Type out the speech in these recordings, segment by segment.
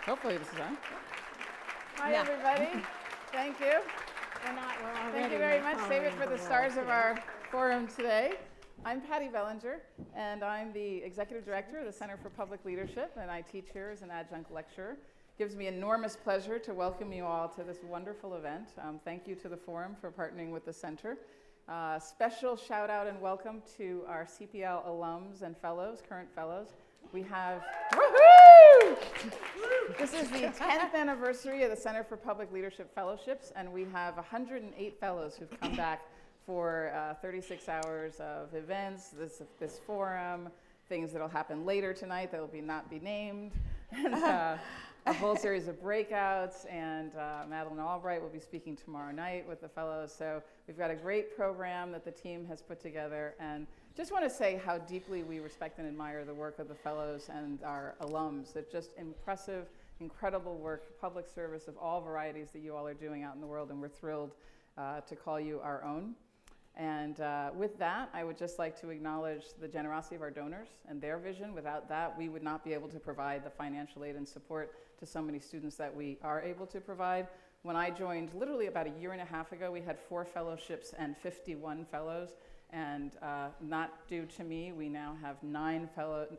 Hopefully this is on. Hi, everybody. Thank you. Thank you very much. Save it for the stars of our forum today. I'm Patty Bellinger, and I'm the Executive Director of the Center for Public Leadership, and I teach here as an adjunct lecturer. It gives me enormous pleasure to welcome you all to this wonderful event. Thank you to the forum for partnering with the center. Special shout out and welcome to our CPL alums and fellows, current fellows. We have, woohoo! This is the 10th anniversary of the Center for Public Leadership Fellowships, and we have 108 fellows who've come back for 36 hours of events, this forum, things that'll happen later tonight that will not be named, and a whole series of breakouts, and Madeline Albright will be speaking tomorrow night with the fellows. So we've got a great program that the team has put together, and just want to say how deeply we respect and admire the work of the fellows and our alums. It's just impressive, incredible work, public service of all varieties that you all are doing out in the world, and we're thrilled to call you our own. And with that, I would just like to acknowledge the generosity of our donors and their vision. Without that, we would not be able to provide the financial aid and support to so many students that we are able to provide. When I joined literally about a year and a half ago, we had 4 fellowships and 51 fellows. And not due to me, we now have 9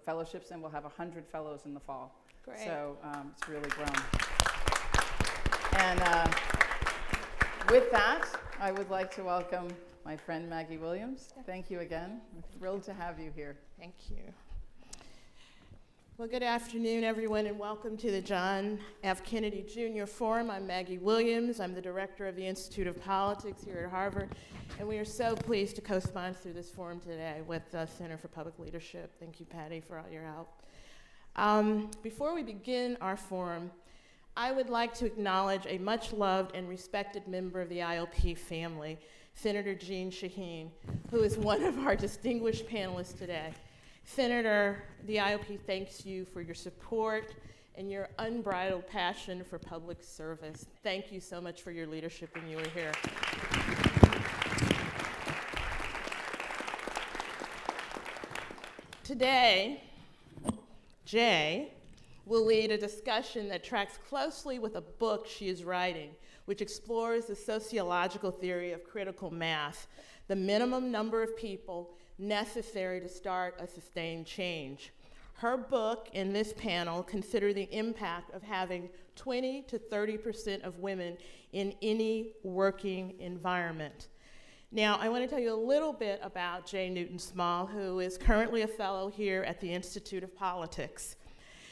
fellowships, and we'll have 100 fellows in the fall. Great. So it's really grown. And with that, I would like to welcome my friend Maggie Williams. Thank you again. We're thrilled to have you here. Thank you. Well, good afternoon, everyone, and welcome to the John F. Kennedy Jr. Forum. I'm Maggie Williams. I'm the director of the Institute of Politics here at Harvard, and we are so pleased to co-sponsor this forum today with the Center for Public Leadership. Thank you, Patty, for all your help. Before we begin our forum, I would like to acknowledge a much-loved and respected member of the IOP family, Senator Jeanne Shaheen, who is one of our distinguished panelists today. Senator, the IOP thanks you for your support and your unbridled passion for public service. Thank you so much for your leadership when you were here. Today, Jay will lead a discussion that tracks closely with a book she is writing, which explores the sociological theory of critical mass, the minimum number of people necessary to start a sustained change. Her book and this panel consider the impact of having 20 to 30% of women in any working environment. Now, I want to tell you a little bit about Jay Newton-Small, who is currently a fellow here at the Institute of Politics.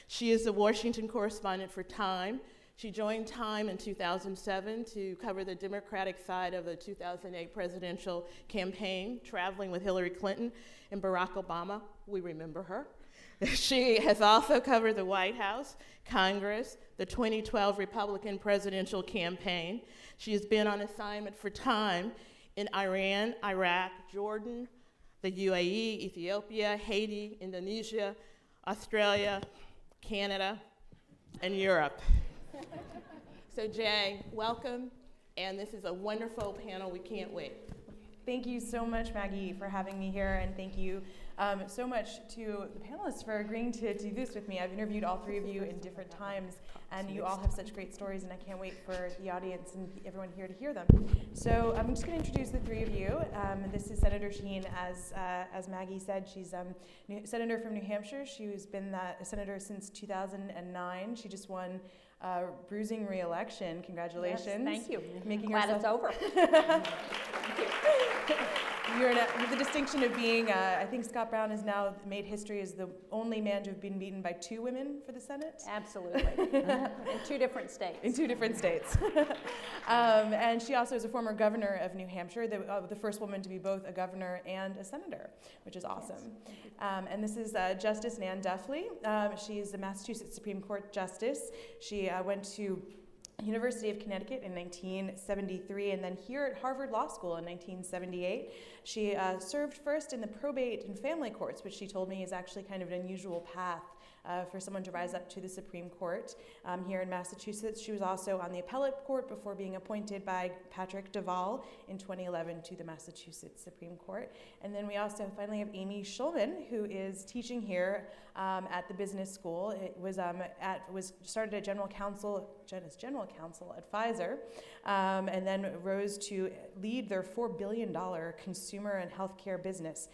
She is the Washington correspondent for TIME. She joined TIME in 2007 to cover the Democratic side of the 2008 presidential campaign, traveling with Hillary Clinton and Barack Obama. We remember her. She has also covered the White House, Congress, the 2012 Republican presidential campaign. She has been on assignment for TIME in Iran, Iraq, Jordan, the UAE, Ethiopia, Haiti, Indonesia, Australia, Canada, and Europe. So Jay, welcome, and this is a wonderful panel. We can't wait. Thank you so much, Maggie, for having me here, and thank you so much to the panelists for agreeing to do this with me. I've interviewed all 3 of you in different times, and you all have such great stories, and I can't wait for the audience and everyone here to hear them. So I'm just going to introduce the 3 of you. This is Senator Sheen. As Maggie said, she's a senator from New Hampshire. She's been a senator since 2009. She just won bruising re-election. Congratulations. Yes, thank you. Glad it's over. Thank you. You have the distinction of being, I think Scott Brown has now made history as the only man to have been beaten by 2 women for the Senate. Absolutely. In 2 different states. In 2 different states. And she also is a former governor of New Hampshire, the first woman to be both a governor and a senator, which is awesome. Yes. And this is Justice Nandefley. She is the Massachusetts Supreme Court Justice. She went to University of Connecticut in 1973, and then here at Harvard Law School in 1978. She served first in the probate and family courts, which she told me is actually kind of an unusual path for someone to rise up to the Supreme Court here in Massachusetts. She was also on the appellate court before being appointed by Patrick Duvall in 2011 to the Massachusetts Supreme Court. And then we also finally have Amy Schulman, who is teaching here at the business school. It was started as general counsel at Pfizer, and then rose to lead their $4 billion consumer and healthcare business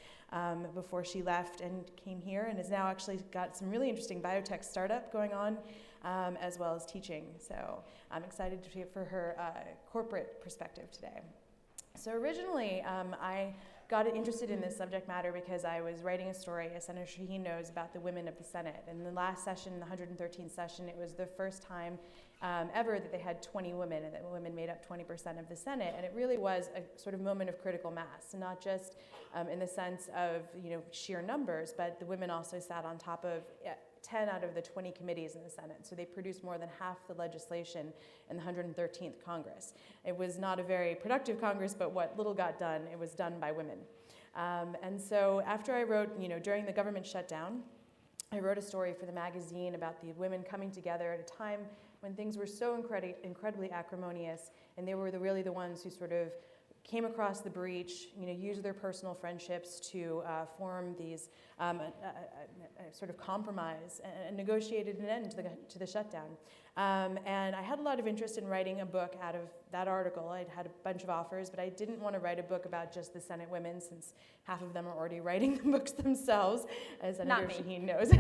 before she left and came here, and has now actually got some really interesting biotech startup going on, as well as teaching. So I'm excited to hear for her corporate perspective today. So originally, I got interested in this subject matter because I was writing a story, as Senator Shaheen knows, about the women of the Senate. In the last session, the 113th session, it was the first time ever that they had 20 women, and that women made up 20% of the Senate. And it really was a sort of moment of critical mass, not just in the sense of sheer numbers, but the women also sat on top of 10 out of the 20 committees in the Senate. So they produced more than half the legislation in the 113th Congress. It was not a very productive Congress, but what little got done, it was done by women. And so after I wrote, during the government shutdown, I wrote a story for the magazine about the women coming together at a time when things were so incredibly acrimonious, and they were really the ones who sort of came across the breach, used their personal friendships to form these sort of compromise and negotiated an end to the shutdown. And I had a lot of interest in writing a book out of that article. I'd had a bunch of offers, but I didn't want to write a book about just the Senate women, since half of them are already writing the books themselves, as Senator Shaheen knows.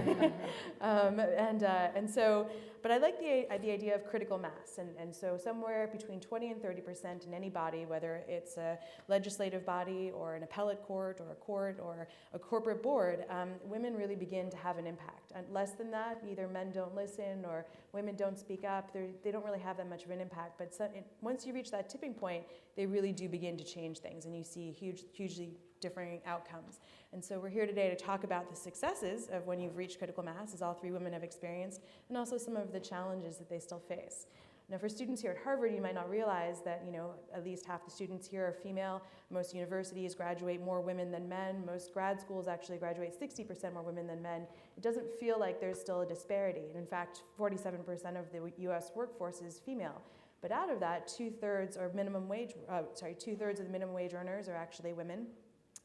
But I like the idea of critical mass, and so somewhere between 20 and 30% in any body, whether it's a legislative body or an appellate court or a corporate board, women really begin to have an impact. And less than that, either men don't listen or women don't speak up. They don't really have that much of an impact. But once you reach that tipping point, they really do begin to change things, and you see hugely differing outcomes. And so we're here today to talk about the successes of when you've reached critical mass, as all three women have experienced, and also some of the challenges that they still face. Now, for students here at Harvard, you might not realize that, at least half the students here are female. Most universities graduate more women than men. Most grad schools actually graduate 60% more women than men. It doesn't feel like there's still a disparity. And in fact, 47% of the US workforce is female. But out of that, two-thirds of the minimum wage earners are actually women.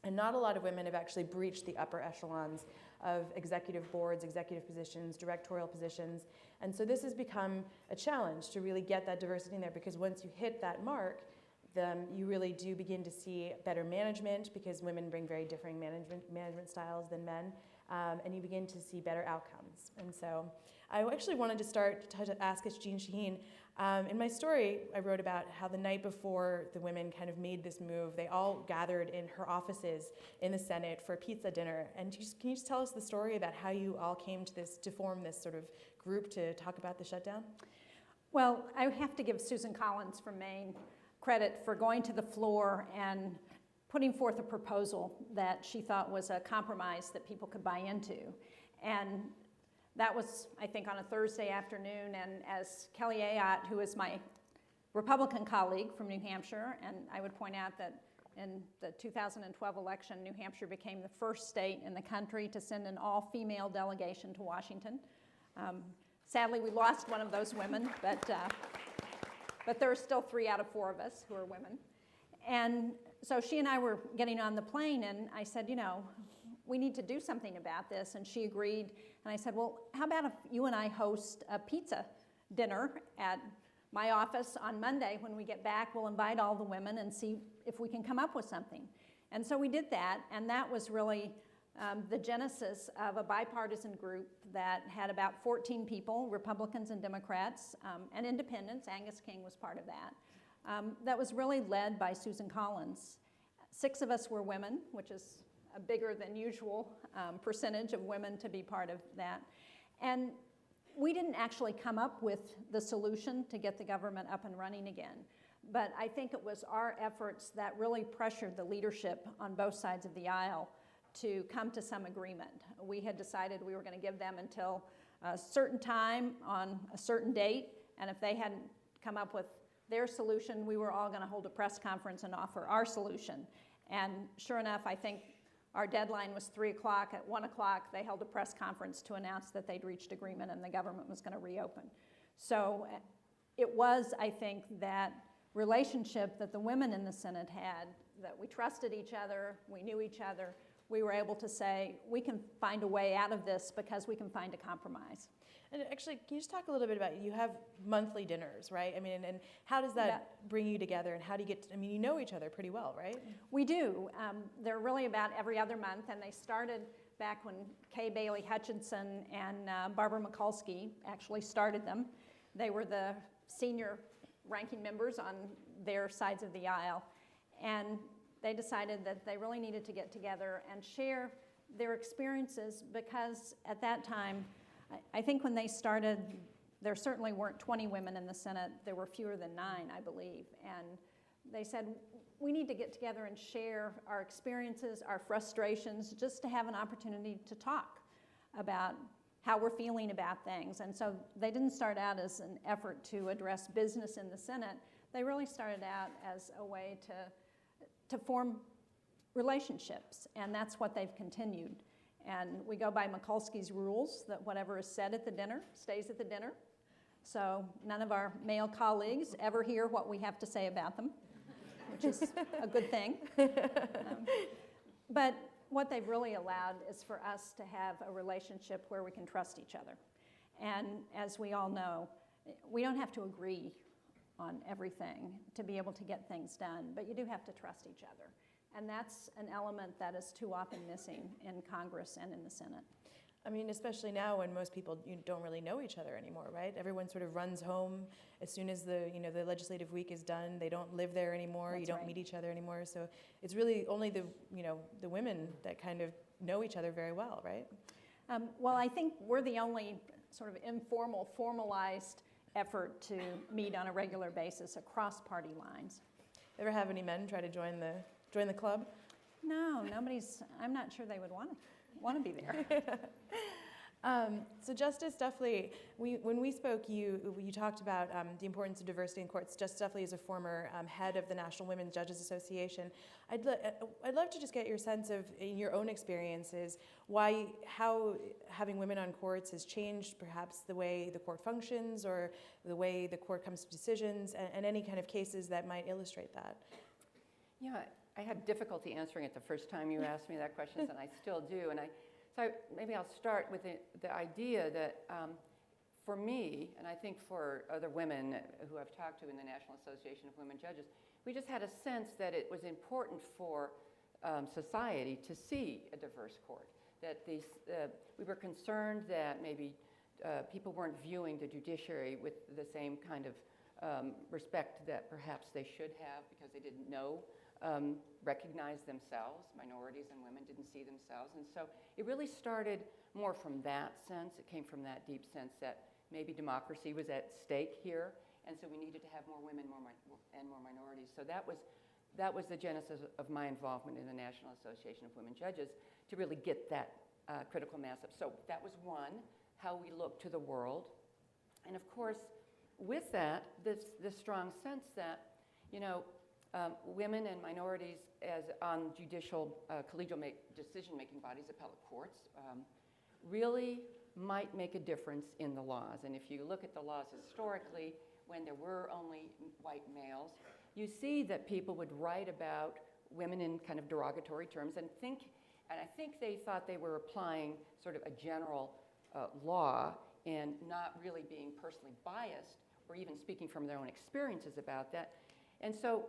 And not a lot of women have actually breached the upper echelons of executive boards, executive positions, directorial positions. And so this has become a challenge to really get that diversity in there, because once you hit that mark, then you really do begin to see better management, because women bring very differing management styles than men, and you begin to see better outcomes. And so I actually wanted to start to ask Jeanne Shaheen. In my story, I wrote about how the night before the women kind of made this move, they all gathered in her offices in the Senate for a pizza dinner. And can you just tell us the story about how you all came to form this sort of group to talk about the shutdown? Well, I have to give Susan Collins from Maine credit for going to the floor and putting forth a proposal that she thought was a compromise that people could buy into. And that was, I think, on a Thursday afternoon, and as Kelly Ayotte, who is my Republican colleague from New Hampshire, and I would point out that in the 2012 election, New Hampshire became the first state in the country to send an all-female delegation to Washington. Sadly, we lost one of those women, but there are still 3 out of 4 of us who are women. And so she and I were getting on the plane, and I said, we need to do something about this, and she agreed. And I said, well, how about if you and I host a pizza dinner at my office on Monday? When we get back, we'll invite all the women and see if we can come up with something. And so we did that, and that was really the genesis of a bipartisan group that had about 14 people, Republicans and Democrats, and independents. Angus King was part of that. That was really led by Susan Collins. 6 of us were women, which is a bigger than usual percentage of women to be part of that. And we didn't actually come up with the solution to get the government up and running again. But I think it was our efforts that really pressured the leadership on both sides of the aisle to come to some agreement. We had decided we were going to give them until a certain time on a certain date, and if they hadn't come up with their solution, we were all going to hold a press conference and offer our solution. And sure enough, I think Our deadline was 3 o'clock. At 1 o'clock, they held a press conference to announce that they'd reached agreement and the government was going to reopen. So it was, I think, that relationship that the women in the Senate had, that we trusted each other, we knew each other, we were able to say, we can find a way out of this because we can find a compromise. And actually, can you just talk a little bit about, you have monthly dinners, right? I mean, and how does that bring you together, and how do you get, you know each other pretty well, right? We do. They're really about every other month, and they started back when Kay Bailey Hutchinson and Barbara Mikulski actually started them. They were the senior ranking members on their sides of the aisle, and they decided that they really needed to get together and share their experiences, because at that time, I think when they started, there certainly weren't 20 women in the Senate. There were fewer than 9, I believe. And they said, we need to get together and share our experiences, our frustrations, just to have an opportunity to talk about how we're feeling about things. And so they didn't start out as an effort to address business in the Senate. They really started out as a way to form relationships, and that's what they've continued. And we go by Mikulski's rules that whatever is said at the dinner stays at the dinner. So none of our male colleagues ever hear what we have to say about them, which is a good thing. But what they've really allowed is for us to have a relationship where we can trust each other. And as we all know, we don't have to agree on everything to be able to get things done, but you do have to trust each other. And that's an element that is too often missing in Congress and in the Senate. I mean, especially now when most people don't really know each other anymore, right? Everyone sort of runs home as soon as the legislative week is done. They don't live there anymore. You don't meet each other anymore. So it's really only the women that kind of know each other very well, right? Well, I think we're the only sort of informal, formalized effort to meet on a regular basis across party lines. Ever have any men try to join the club? No, I'm not sure they would want to be there. So Justice Duffy, when we spoke, you talked about the importance of diversity in courts. Justice Duffy is a former head of the National Women's Judges Association. I'd love to just get your sense of, in your own experiences, how having women on courts has changed perhaps the way the court functions or the way the court comes to decisions, and any kind of cases that might illustrate that. Yeah, I had difficulty answering it the first time you asked me that question, and I still do. So maybe I'll start with the idea that for me, and I think for other women who I've talked to in the National Association of Women Judges, we just had a sense that it was important for society to see a diverse court. That we were concerned that maybe people weren't viewing the judiciary with the same kind of respect that perhaps they should have, because they didn't recognize themselves. Minorities and women didn't see themselves. And so it really started more from that sense. It came from that deep sense that maybe democracy was at stake here, and so we needed to have more women and more minorities. So that was the genesis of my involvement in the National Association of Women Judges, to really get that critical mass up. So that was one, how we look to the world. And of course, with that, this strong sense that, women and minorities as on judicial collegial decision-making bodies, appellate courts, really might make a difference in the laws. And if you look at the laws historically, when there were only white males, you see that people would write about women in kind of derogatory terms and I think they thought they were applying sort of a general law and not really being personally biased or even speaking from their own experiences about that. And so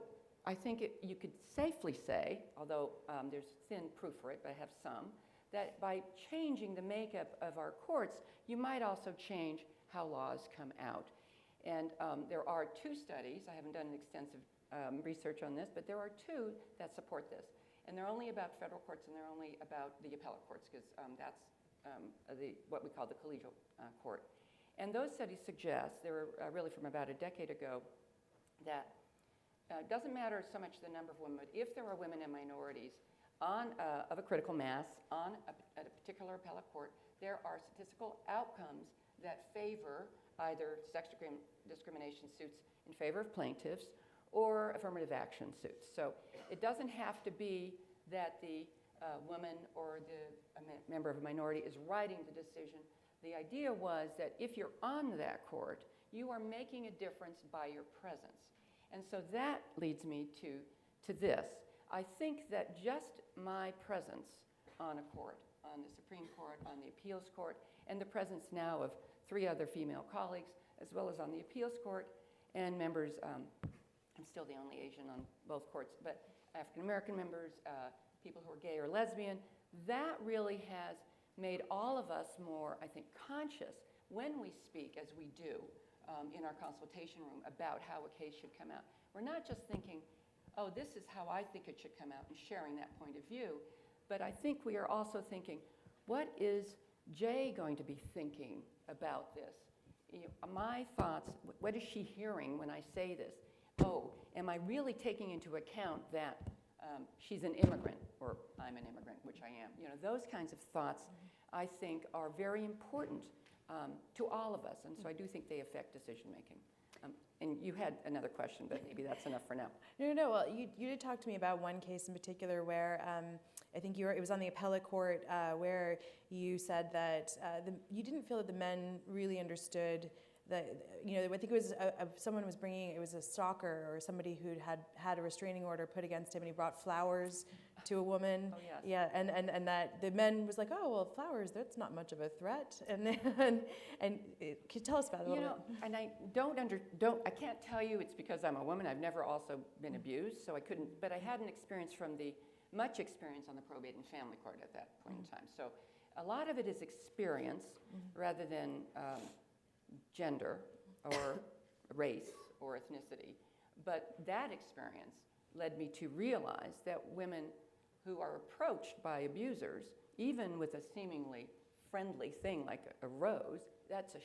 I think you could safely say, although there's thin proof for it, but I have some, that by changing the makeup of our courts, you might also change how laws come out. And there are 2 studies. I haven't done an extensive research on this, but there are 2 that support this. And they're only about federal courts, and they're only about the appellate courts, because that's what we call the collegial court. And those studies suggest, they were really from about a decade ago, that it doesn't matter so much the number of women, but if there are women and minorities of a critical mass at a particular appellate court, there are statistical outcomes that favor either sex discrimination suits in favor of plaintiffs or affirmative action suits. So it doesn't have to be that the woman or a member of a minority is writing the decision. The idea was that if you're on that court, you are making a difference by your presence. And so that leads me to this. I think that just my presence on a court, on the Supreme Court, on the appeals court, and the presence now of 3 other female colleagues, as well as on the appeals court, and members, I'm still the only Asian on both courts, but African-American members, people who are gay or lesbian, that really has made all of us more, I think, conscious when we speak, as we do in our consultation room, about how a case should come out. We're not just thinking, oh, this is how I think it should come out, and sharing that point of view, but I think we are also thinking, what is Jay going to be thinking about this? My thoughts, what is she hearing when I say this? Oh, am I really taking into account that she's an immigrant, or I'm an immigrant, which I am? Those kinds of thoughts, I think, are very important to all of us, and so I do think they affect decision making. And you had another question, but maybe that's enough for now. No. Well, you did talk to me about one case in particular where I think it was on the appellate court where you said that you didn't feel that the men really understood that, I think it was someone was bringing, it was a stalker or somebody who had a restraining order put against him, and he brought flowers to a woman. Oh, yes. Yeah, and that the men was like, oh, well, flowers, that's not much of a threat. And can you tell us about it a little bit? And I I can't tell you it's because I'm a woman. I've never also been abused, so I couldn't, but I had much experience on the probate and family court at that point in time. So a lot of it is experience rather than gender or race or ethnicity. But that experience led me to realize that women who are approached by abusers, even with a seemingly friendly thing like a rose, it's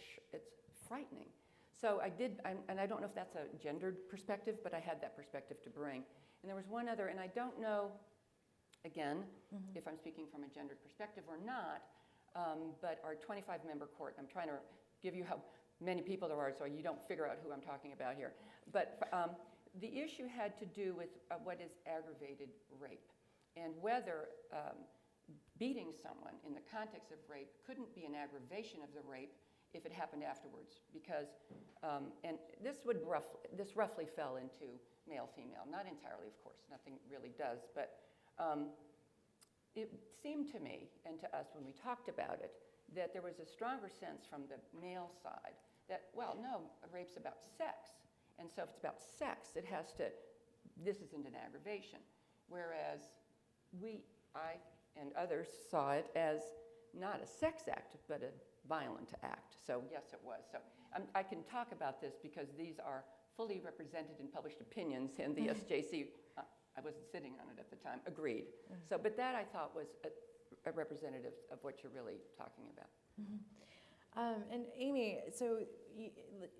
frightening. So I did, and I don't know if that's a gendered perspective, but I had that perspective to bring. And there was one other, and I don't know, again, if I'm speaking from a gendered perspective or not, but our 25-member court, I'm trying to give you how many people there are so you don't figure out who I'm talking about here. But the issue had to do with what is aggravated rape, and whether beating someone in the context of rape couldn't be an aggravation of the rape if it happened afterwards, because, and this roughly fell into male-female, not entirely, of course, nothing really does, but it seemed to me and to us when we talked about it that there was a stronger sense from the male side that, well, no, rape's about sex, and so if it's about sex, this isn't an aggravation, whereas I and others saw it as not a sex act, but a violent act. So yes, it was. So I can talk about this because these are fully represented in published opinions, and the SJC, I wasn't sitting on it at the time, agreed. So, but that I thought was a representative of what you're really talking about. And Amy, so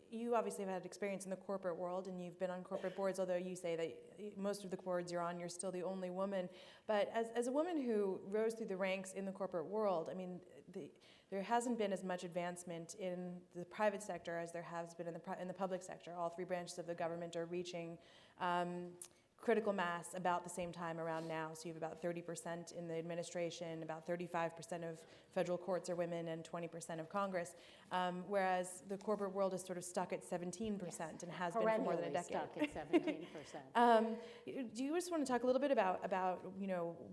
you obviously have had experience in the corporate world, and you've been on corporate boards, although you say that most of the boards you're on, you're still the only woman. But as a woman who rose through the ranks in the corporate world, I mean, there hasn't been as much advancement in the private sector as there has been in the public sector. All 3 branches of the government are reaching critical mass about the same time around now. So you have about 30% in the administration, about 35% of federal courts are women, and 20% of Congress, whereas the corporate world is sort of stuck at 17% and has been for more than a decade. Stuck at 17%. Do you just want to talk a little bit about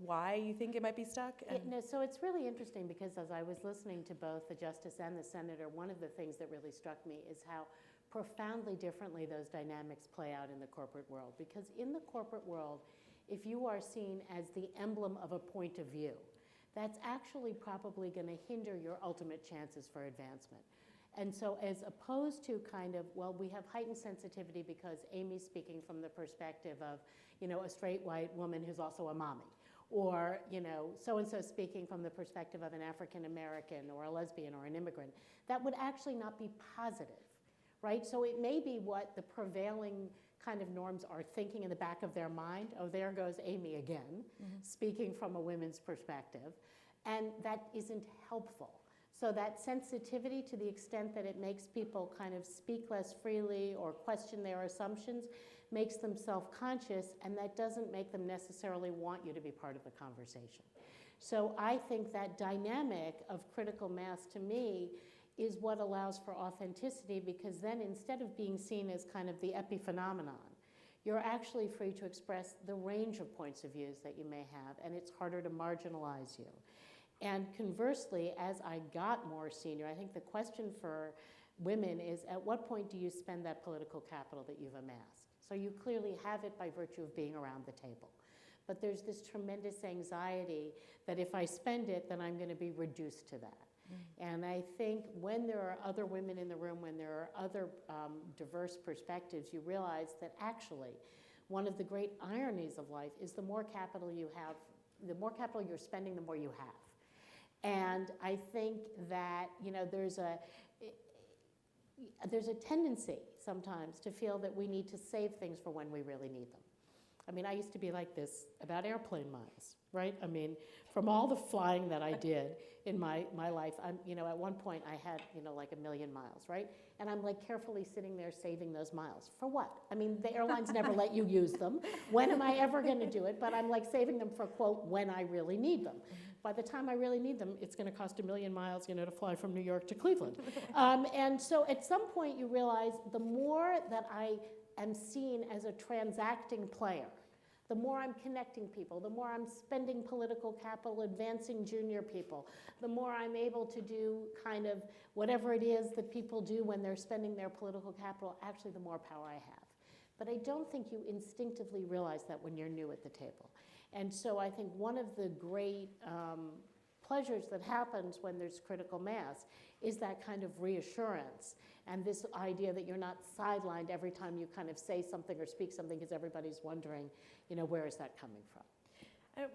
why you think it might be stuck? So it's really interesting because as I was listening to both the Justice and the Senator, one of the things that really struck me is how profoundly differently those dynamics play out in the corporate world. Because in the corporate world, if you are seen as the emblem of a point of view, that's actually probably going to hinder your ultimate chances for advancement. And so as opposed to kind of, well, we have heightened sensitivity because Amy's speaking from the perspective of, a straight white woman who's also a mommy, or, so-and-so speaking from the perspective of an African American or a lesbian or an immigrant, that would actually not be positive. Right? So it may be what the prevailing kind of norms are thinking in the back of their mind. Oh, there goes Amy again, speaking from a women's perspective. And that isn't helpful. So that sensitivity, to the extent that it makes people kind of speak less freely or question their assumptions, makes them self-conscious, and that doesn't make them necessarily want you to be part of the conversation. So I think that dynamic of critical mass, to me, is what allows for authenticity, because then instead of being seen as kind of the epiphenomenon, you're actually free to express the range of points of views that you may have, and it's harder to marginalize you. And conversely, as I got more senior, I think the question for women is, at what point do you spend that political capital that you've amassed? So you clearly have it by virtue of being around the table. But there's this tremendous anxiety that if I spend it, then I'm going to be reduced to that. And I think when there are other women in the room, when there are other diverse perspectives, you realize that actually one of the great ironies of life is the more capital you have, the more capital you're spending, the more you have. And I think that, you know, there's a tendency sometimes to feel that we need to save things for when we really need them. I mean, I used to be like this about airplane miles, right? I mean, from all the flying that I did in my life, you know, at one point I had, you know, like 1 million miles, right? And I'm like carefully sitting there saving those miles. For what? I mean, the airlines never let you use them. When am I ever going to do it? But I'm like saving them for, quote, when I really need them. By the time I really need them, it's going to cost 1 million miles, you know, to fly from New York to Cleveland. And so at some point you realize the more that I am seen as a transacting player, the more I'm connecting people, the more I'm spending political capital advancing junior people, the more I'm able to do kind of whatever it is that people do when they're spending their political capital, actually the more power I have. But I don't think you instinctively realize that when you're new at the table. And so I think one of the great pleasures that happens when there's critical mass is that kind of reassurance and this idea that you're not sidelined every time you kind of say something or speak something because everybody's wondering, you know, where is that coming from?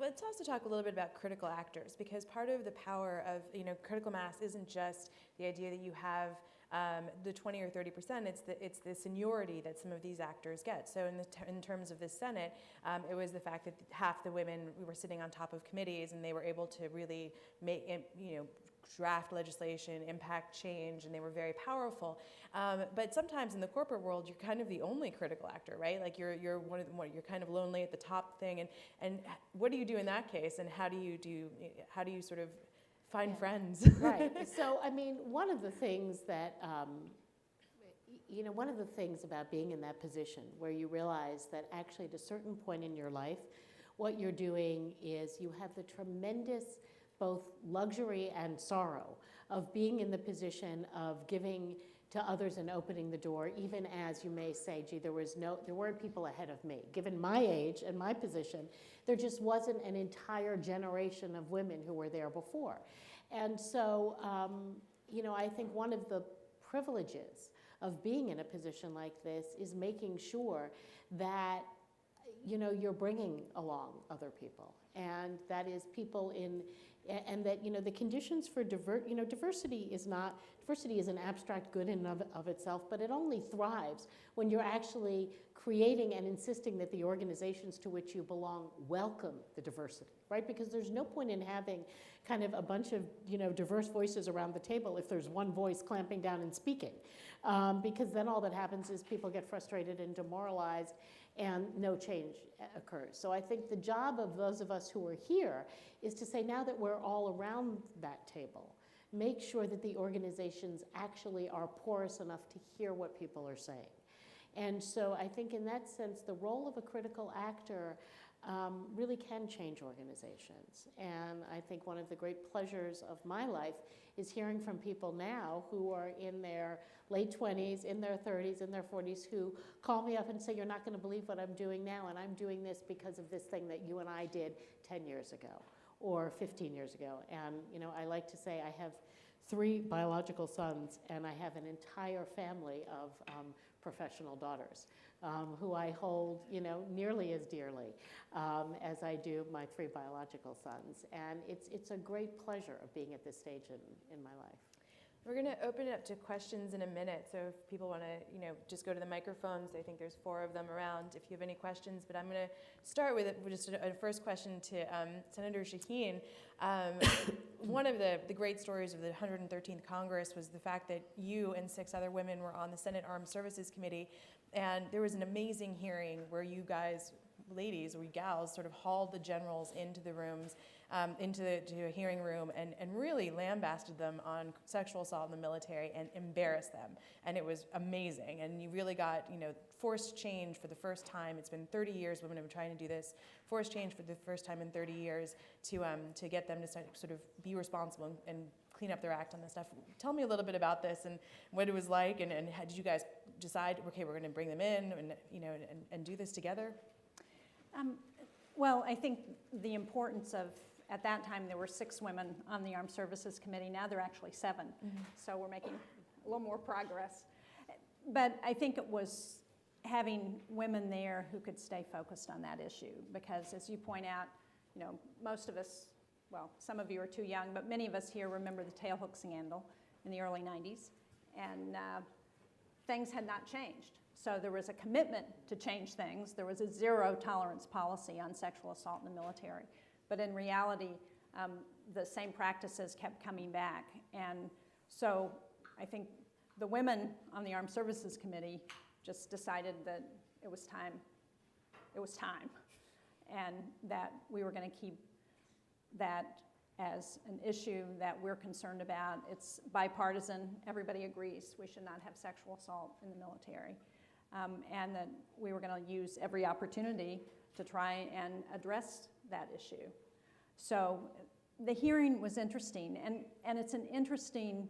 Let's also talk a little bit about critical actors, because part of the power of, you know, critical mass isn't just the idea that you have the 20 or 30%, it's the seniority that some of these actors get. So in terms of the Senate, it was the fact that half the women were sitting on top of committees and they were able to really make, you know, draft legislation, impact change, and they were very powerful. But sometimes in the corporate world, you're kind of the only critical actor, right? Like you're you're kind of lonely at the top thing. And what do you do in that case? And how do you sort of find friends? Right. So, I mean, one of the things that, you know, one of the things about being in that position where you realize that actually at a certain point in your life, what you're doing is you have the tremendous both luxury and sorrow of being in the position of giving to others and opening the door, even as you may say, gee, there weren't people ahead of me. Given my age and my position, there just wasn't an entire generation of women who were there before. And so, you know, I think one of the privileges of being in a position like this is making sure that, you know, you're bringing along other people, and that is people in, and that, you know, the conditions for diversity is an abstract good in and of itself, but it only thrives when you're actually creating and insisting that the organizations to which you belong welcome the diversity, right? Because there's no point in having kind of a bunch of, you know, diverse voices around the table if there's one voice clamping down and speaking, because then all that happens is people get frustrated and demoralized and no change occurs. So I think the job of those of us who are here is to say, now that we're all around that table, make sure that the organizations actually are porous enough to hear what people are saying. And so I think in that sense, the role of a critical actor really can change organizations. And I think one of the great pleasures of my life is hearing from people now who are in their late 20s, in their 30s, in their 40s, who call me up and say, you're not going to believe what I'm doing now, and I'm doing this because of this thing that you and I did 10 years ago or 15 years ago. And, you know, I like to say I have 3 biological sons, and I have an entire family of professional daughters who I hold, you know, nearly as dearly as I do my 3 biological sons. And it's a great pleasure of being at this stage in my life. We're going to open it up to questions in a minute, so if people want to, just go to the microphones. I think there's 4 of them around if you have any questions. But I'm going to start with just a first question to Senator Shaheen. One of the great stories of the 113th Congress was the fact that you and 6 other women were on the Senate Armed Services Committee, and there was an amazing hearing where you guys, ladies or gals, sort of hauled the generals into the rooms, into a hearing room, and really lambasted them on sexual assault in the military and embarrassed them. And it was amazing. And you really got, forced change for the first time. It's been 30 years women have been trying to do this. Forced change for the first time in 30 years to get them to sort of be responsible and clean up their act on this stuff. Tell me a little bit about this and what it was like, and how did you guys decide, okay, we're going to bring them in and do this together? Well, I think the importance of, at that time, there were 6 women on the Armed Services Committee. Now there are actually 7. Mm-hmm. So we're making a little more progress. But I think it was having women there who could stay focused on that issue. Because as you point out, most of us, well, some of you are too young, but many of us here remember the tailhook scandal in the early 90s. And things had not changed. So there was a commitment to change things. There was a zero tolerance policy on sexual assault in the military. But in reality, the same practices kept coming back. And so I think the women on the Armed Services Committee just decided that it was time. It was time. And that we were going to keep that as an issue that we're concerned about. It's bipartisan. Everybody agrees we should not have sexual assault in the military. And that we were going to use every opportunity to try and address that issue. So the hearing was interesting, and it's an interesting,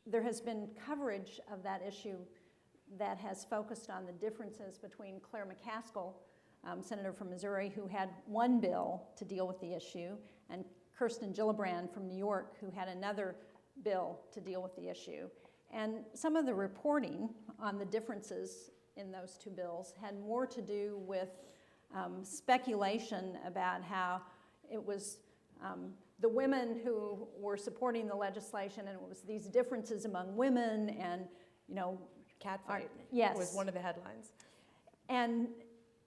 there has been coverage of that issue that has focused on the differences between Claire McCaskill, Senator from Missouri, who had one bill to deal with the issue, and Kirsten Gillibrand from New York, who had another bill to deal with the issue. And some of the reporting on the differences in those 2 bills had more to do with speculation about how it was the women who were supporting the legislation, and it was these differences among women, and Catfight yes, was one of the headlines. And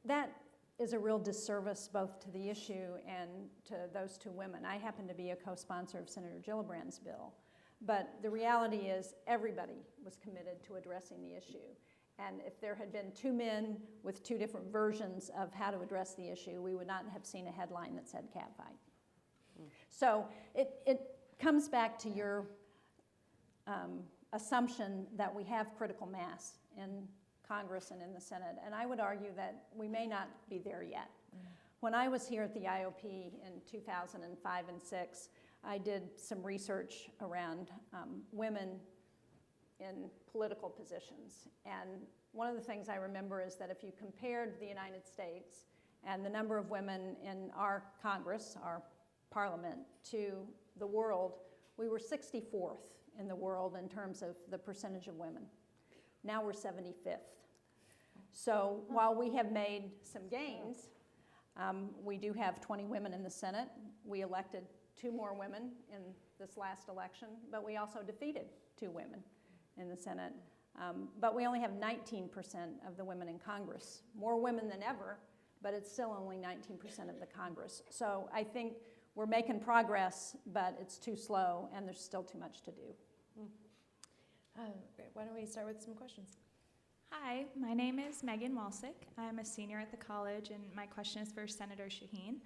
that is a real disservice both to the issue and to those 2 women. I happen to be a co-sponsor of Senator Gillibrand's bill. But the reality is everybody was committed to addressing the issue. And if there had been 2 men with 2 different versions of how to address the issue, we would not have seen a headline that said catfight. So it comes back to your assumption that we have critical mass in Congress and in the Senate. And I would argue that we may not be there yet. When I was here at the IOP in 2005 and 6, I did some research around women in political positions. And one of the things I remember is that if you compared the United States and the number of women in our Congress, our parliament, to the world, we were 64th in the world in terms of the percentage of women. Now we're 75th. So while we have made some gains, we do have 20 women in the Senate. We elected 2 more women in this last election, but we also defeated 2 women in the Senate. But we only have 19% of the women in Congress. More women than ever, but it's still only 19% of the Congress. So I think we're making progress, but it's too slow, and there's still too much to do. Great. Why don't we start with some questions? Hi, my name is Megan Walsick. I'm a senior at the college, and my question is for Senator Shaheen.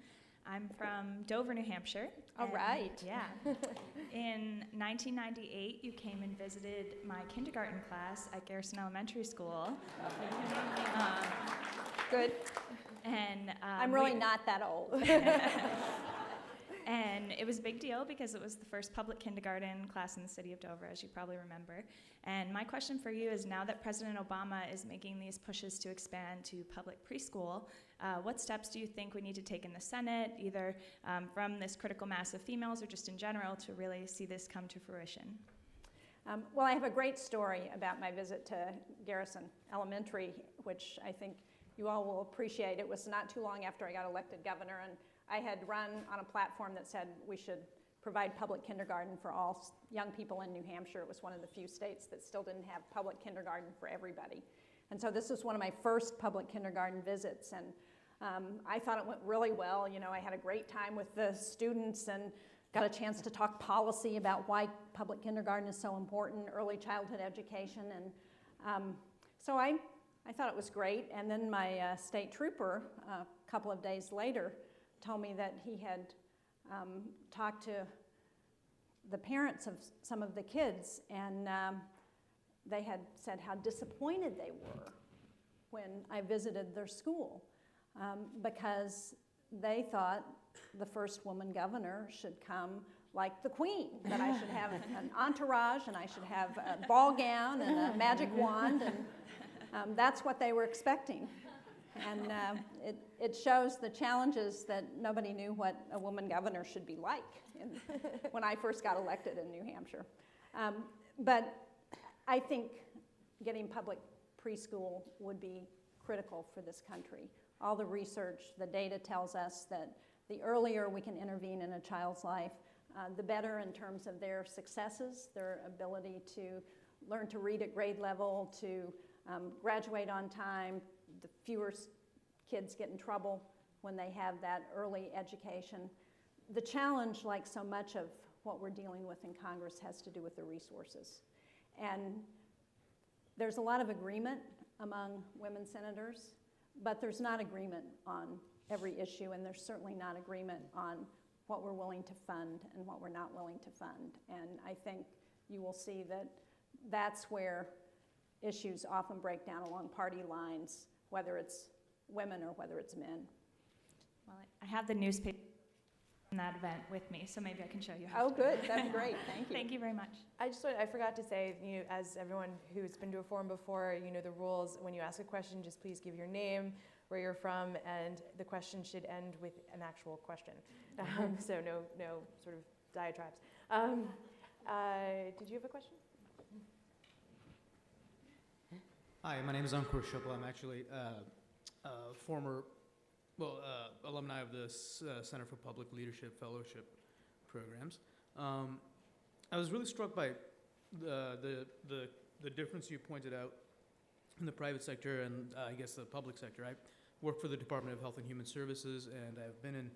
I'm from Dover, New Hampshire. All right. Yeah. In 1998, you came and visited my kindergarten class at Garrison Elementary School. Good. And I'm really not that old. And it was a big deal because it was the first public kindergarten class in the city of Dover, as you probably remember. And my question for you is, now that President Obama is making these pushes to expand to public preschool, what steps do you think we need to take in the Senate, either from this critical mass of females or just in general, to really see this come to fruition? Well, I have a great story about my visit to Garrison Elementary, which I think you all will appreciate. It was not too long after I got elected governor, and I had run on a platform that said we should provide public kindergarten for all young people in New Hampshire. It was one of the few states that still didn't have public kindergarten for everybody. And so this was one of my first public kindergarten visits, and I thought it went really well. You know, I had a great time with the students and got a chance to talk policy about why public kindergarten is so important, early childhood education, and so I thought it was great. And then my state trooper, a couple of days later, told me that he had talked to the parents of some of the kids, and they had said how disappointed they were when I visited their school, because they thought the first woman governor should come like the Queen, that I should have an entourage and I should have a ball gown and a magic wand, and that's what they were expecting. And it shows the challenges that nobody knew what a woman governor should be like when I first got elected in New Hampshire. But I think getting public preschool would be critical for this country. All the research, the data tells us that the earlier we can intervene in a child's life, the better in terms of their successes, their ability to learn to read at grade level, to graduate on time. The fewer kids get in trouble when they have that early education. The challenge, like so much of what we're dealing with in Congress, has to do with the resources. And there's a lot of agreement among women senators, but there's not agreement on every issue, and there's certainly not agreement on what we're willing to fund and what we're not willing to fund. And I think you will see that that's where issues often break down along party lines, whether it's women or whether it's men. Well, I have the newspaper from that event with me, so maybe I can show you how. Oh, good. That's great. Thank you. Thank you very much. I forgot to say, you know, as everyone who's been to a forum before, you know the rules. When you ask a question, just please give your name, where you're from, and the question should end with an actual question. So no sort of diatribes. Did you have a question? Hi, my name is Ankur Shukla. I'm actually a former, alumni of the Center for Public Leadership Fellowship programs. I was really struck by the difference you pointed out in the private sector and I guess the public sector. I work for the Department of Health and Human Services, and I've been in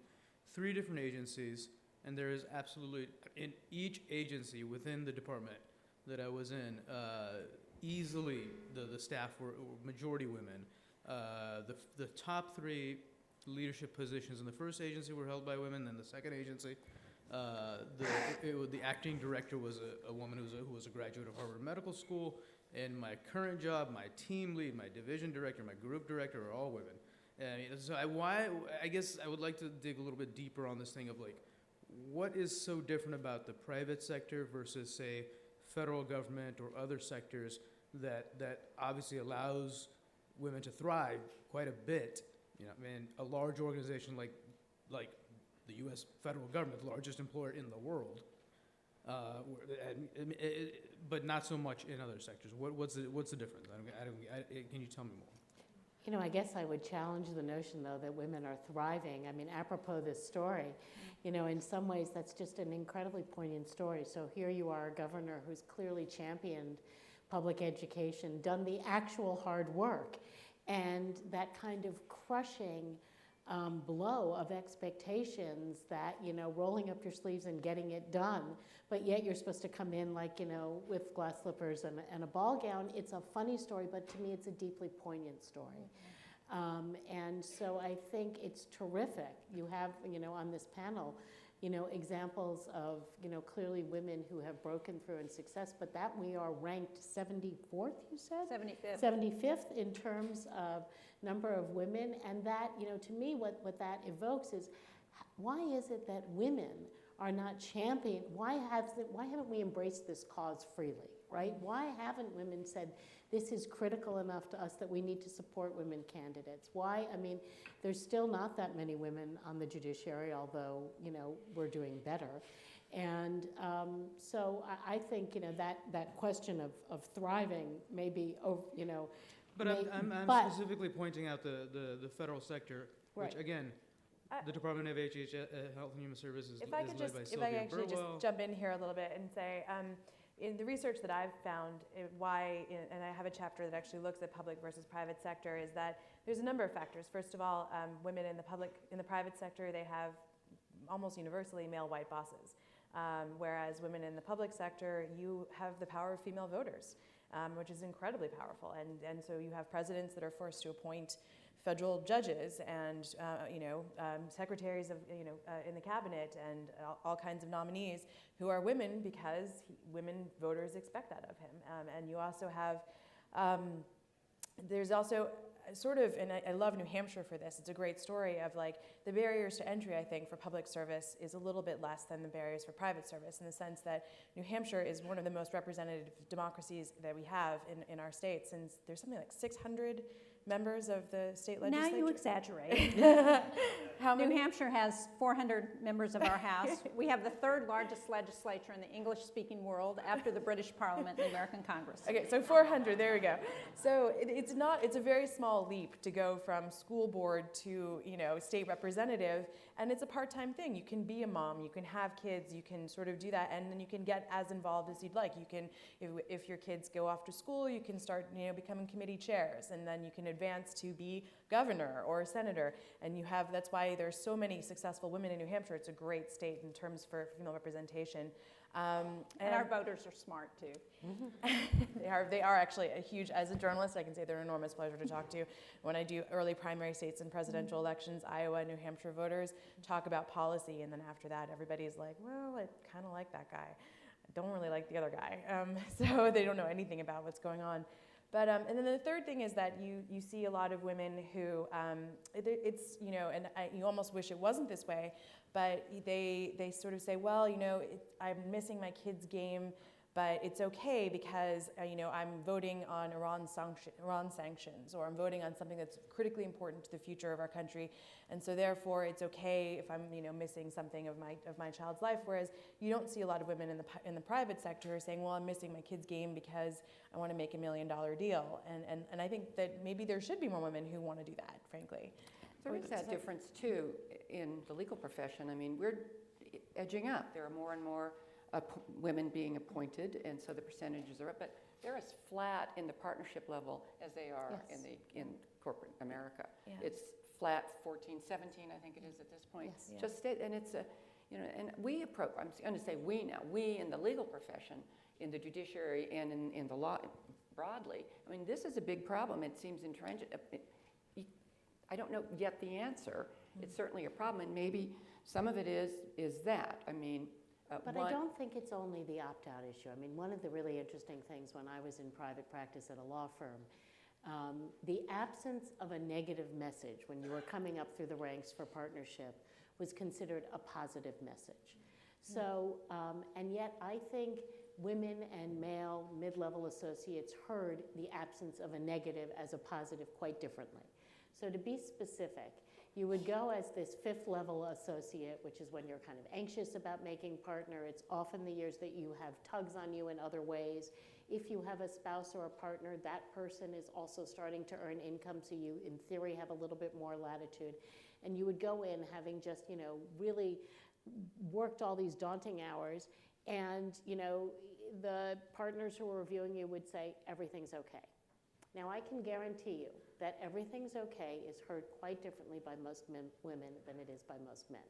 3 different agencies, and there is absolutely, in each agency within the department that I was in, easily the staff were majority women. The top 3 leadership positions in the first agency were held by women, then the second agency, the acting director was a woman who was a graduate of Harvard Medical School, and my current job, my team lead, my division director, my group director are all women. So I guess I would like to dig a little bit deeper on this thing of like, what is so different about the private sector versus, say, federal government or other sectors that obviously allows women to thrive quite a bit? You know, I mean, a large organization like the U.S. federal government, the largest employer in the world, but not so much in other sectors. What's the difference? Can you tell me more? You know, I guess I would challenge the notion, though, that women are thriving. I mean, apropos this story, you know, in some ways that's just an incredibly poignant story. So here you are, a governor who's clearly championed public education, done the actual hard work, and that kind of crushing blow of expectations that, you know, rolling up your sleeves and getting it done, but yet you're supposed to come in like, you know, with glass slippers and a ball gown. It's a funny story, but to me it's a deeply poignant story. And so I think it's terrific. You have, you know, on this panel, you know, examples of, you know, clearly women who have broken through in success, but that we are ranked 74th, you said? 75th. 75th in terms of number of women, and that, you know, to me what that evokes is, why is it that women are not championed? Why haven't we embraced this cause freely, right? Why haven't women said, this is critical enough to us that we need to support women candidates? Why? I mean, there's still not that many women on the judiciary, although, you know, we're doing better. And so I think, you know, that question of thriving may be, you know. But I'm specifically pointing out the federal sector, which Right. again, The Department of Health and Human Services If I is could led just, by if Sylvia I actually Burwell. just jump in here a little bit and say, in the research that I've found, and I have a chapter that actually looks at public versus private sector, is that there's a number of factors. First of all, women in the private sector, they have almost universally male white bosses, whereas women in the public sector, you have the power of female voters, which is incredibly powerful, and so you have presidents that are forced to appoint federal judges and secretaries of in the cabinet and all kinds of nominees who are women because women voters expect that of him. And you also have there's also sort of, and I love New Hampshire for this. It's a great story of like the barriers to entry, I think, for public service is a little bit less than the barriers for private service in the sense that New Hampshire is one of the most representative democracies that we have in our state, since there's something like 600 members of the state legislature. Now you exaggerate. How many? New Hampshire has 400 members of our House. We have the third largest legislature in the English-speaking world after the British Parliament and the American Congress. Okay, so 400, there we go. So it's a very small leap to go from school board to, state representative, and it's a part-time thing. You can be a mom, you can have kids, you can sort of do that, and then you can get as involved as you'd like. You can, if your kids go off to school, you can start, becoming committee chairs, and then you can advance to be governor or senator, and that's why there's so many successful women in New Hampshire. It's a great state in terms for female representation. And our voters are smart too. They are actually a huge, as a journalist, I can say they're an enormous pleasure to talk to. When I do early primary states and presidential elections, Iowa, New Hampshire voters talk about policy, and then after that, everybody's like, well, I kind of like that guy. I don't really like the other guy. So they don't know anything about what's going on. But, and then the third thing is that you see a lot of women who, you almost wish it wasn't this way, but they sort of say, well, I'm missing my kid's game, but it's okay because, I'm voting on Iran sanctions, or I'm voting on something that's critically important to the future of our country, and so therefore it's okay if I'm, missing something of my child's life. Whereas you don't see a lot of women in the private sector saying, well, I'm missing my kid's game because I want to make $1 million deal, and I think that maybe there should be more women who want to do that, frankly. There is that difference too in the legal profession. I mean, we're edging up. There are more and more women being appointed, and so the percentages are up, but they're as flat in the partnership level as they are in corporate America. Yeah. It's flat 14, 17, I think it is at this point. Yes. Yeah. Just and it's and we approach, I'm going to say we now, we in the legal profession, in the judiciary and in the law broadly, I mean, this is a big problem. It seems entrenched. I don't know yet the answer. It's certainly a problem, and maybe some of it is that. I mean, but I don't think it's only the opt-out issue. I mean, one of the really interesting things when I was in private practice at a law firm, the absence of a negative message when you were coming up through the ranks for partnership was considered a positive message. So, and yet I think women and male mid-level associates heard the absence of a negative as a positive quite differently. So to be specific, you would go as this fifth level associate, which is when you're kind of anxious about making partner. It's often the years that you have tugs on you in other ways. If you have a spouse or a partner, that person is also starting to earn income, so you, in theory, have a little bit more latitude. And you would go in having just, really worked all these daunting hours, and, the partners who are reviewing you would say, everything's okay. Now, I can guarantee you that everything's okay is heard quite differently by most women than it is by most men.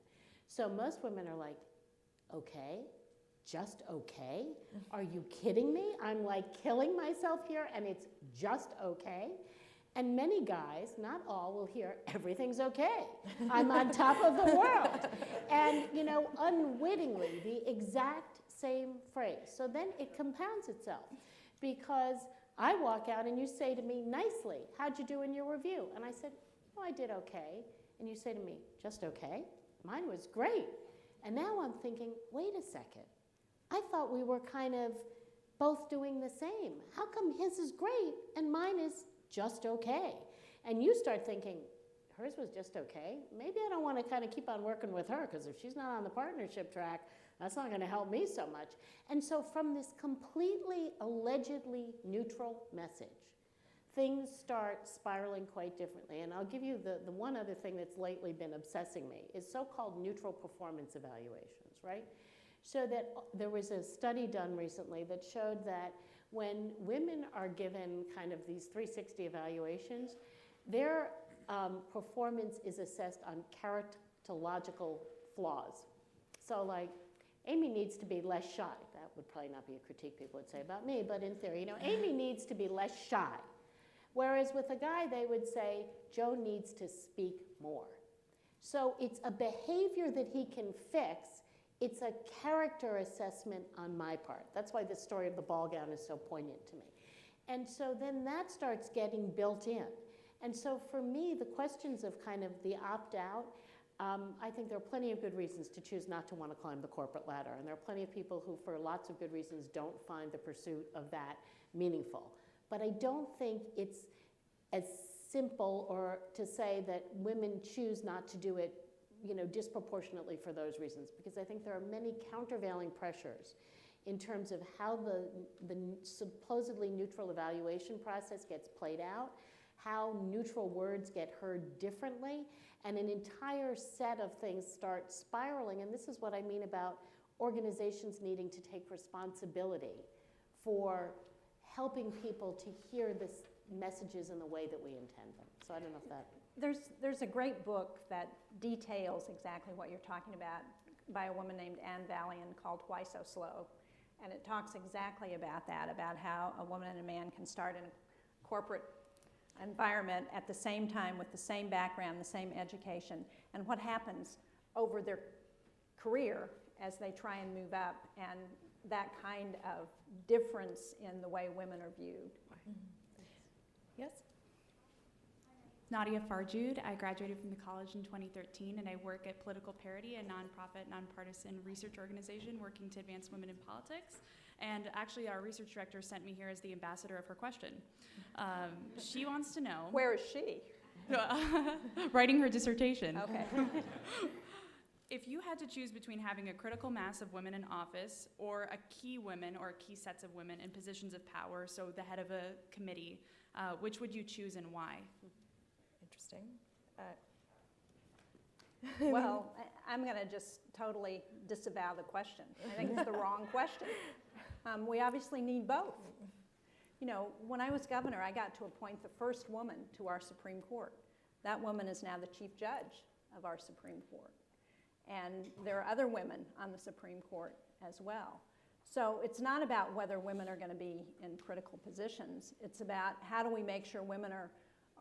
So most women are like, okay, just okay? Are you kidding me? I'm like killing myself here and it's just okay? And many guys, not all, will hear, everything's okay. I'm on top of the world. And, unwittingly, the exact same phrase. So then it compounds itself, because I walk out and you say to me nicely, how'd you do in your review? And I said, oh, I did okay. And you say to me, just okay? Mine was great. And now I'm thinking, wait a second. I thought we were kind of both doing the same. How come his is great and mine is just okay? And you start thinking, hers was just okay. Maybe I don't want to kind of keep on working with her, because if she's not on the partnership track, that's not going to help me so much. And so from this completely allegedly neutral message, things start spiraling quite differently. And I'll give you the one other thing that's lately been obsessing me is so-called neutral performance evaluations, right? So that there was a study done recently that showed that when women are given kind of these 360 evaluations, their performance is assessed on characterological flaws. So like, Amy needs to be less shy. That would probably not be a critique people would say about me, but in theory, Amy needs to be less shy. Whereas with a guy, they would say, Joe needs to speak more. So it's a behavior that he can fix. It's a character assessment on my part. That's why the story of the ball gown is so poignant to me. And so then that starts getting built in. And so for me, the questions of kind of the opt-out, I think there are plenty of good reasons to choose not to want to climb the corporate ladder. And there are plenty of people who, for lots of good reasons, don't find the pursuit of that meaningful. But I don't think it's as simple or to say that women choose not to do it, disproportionately for those reasons, because I think there are many countervailing pressures in terms of how the supposedly neutral evaluation process gets played out, how neutral words get heard differently, and an entire set of things start spiraling. And this is what I mean about organizations needing to take responsibility for helping people to hear the messages in the way that we intend them. So I don't know if that... There's a great book that details exactly what you're talking about by a woman named Anne Valian called Why So Slow? And it talks exactly about that, about how a woman and a man can start in a corporate environment at the same time with the same background, the same education, and what happens over their career as they try and move up, and that kind of difference in the way women are viewed. Yes? Nadia Farjoud. I graduated from the college in 2013, and I work at Political Parity, a nonprofit, nonpartisan research organization working to advance women in politics. And actually, our research director sent me here as the ambassador of her question. She wants to know... Where is she? Writing her dissertation. Okay. If you had to choose between having a critical mass of women in office or a key women or key sets of women in positions of power, so the head of a committee, which would you choose and why? Interesting. Well, I'm going to just totally disavow the question. I think it's the wrong question. We obviously need both. When I was governor, I got to appoint the first woman to our Supreme Court. That woman is now the chief judge of our Supreme Court. And there are other women on the Supreme Court as well. So it's not about whether women are going to be in critical positions. It's about how do we make sure women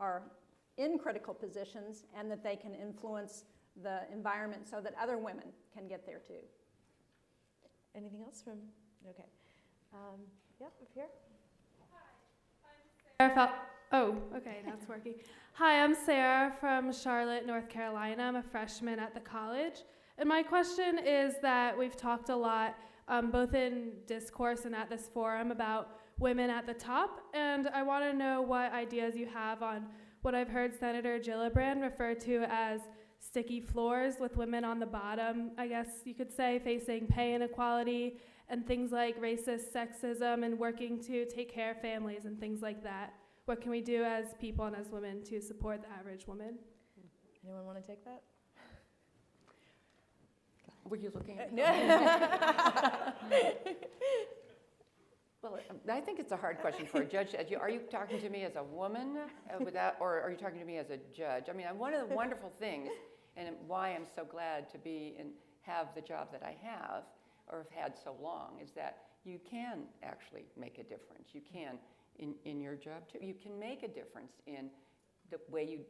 are in critical positions and that they can influence the environment so that other women can get there too. Anything else from, okay. Yep, up here. Oh, okay, that's working. Hi, I'm Sarah from Charlotte, North Carolina. I'm a freshman at the college. And my question is that we've talked a lot, both in discourse and at this forum, about women at the top. And I want to know what ideas you have on what I've heard Senator Gillibrand refer to as sticky floors with women on the bottom, I guess you could say, facing pay inequality and things like racist sexism and working to take care of families and things like that. What can we do as people and as women to support the average woman? Anyone want to take that? Were you looking at me? Well, I think it's a hard question for a judge. Are you talking to me as a woman or are you talking to me as a judge? I mean, one of the wonderful things and why I'm so glad to be and have the job that I have or have had so long is that you can actually make a difference. You can in your job too. You can make a difference in the way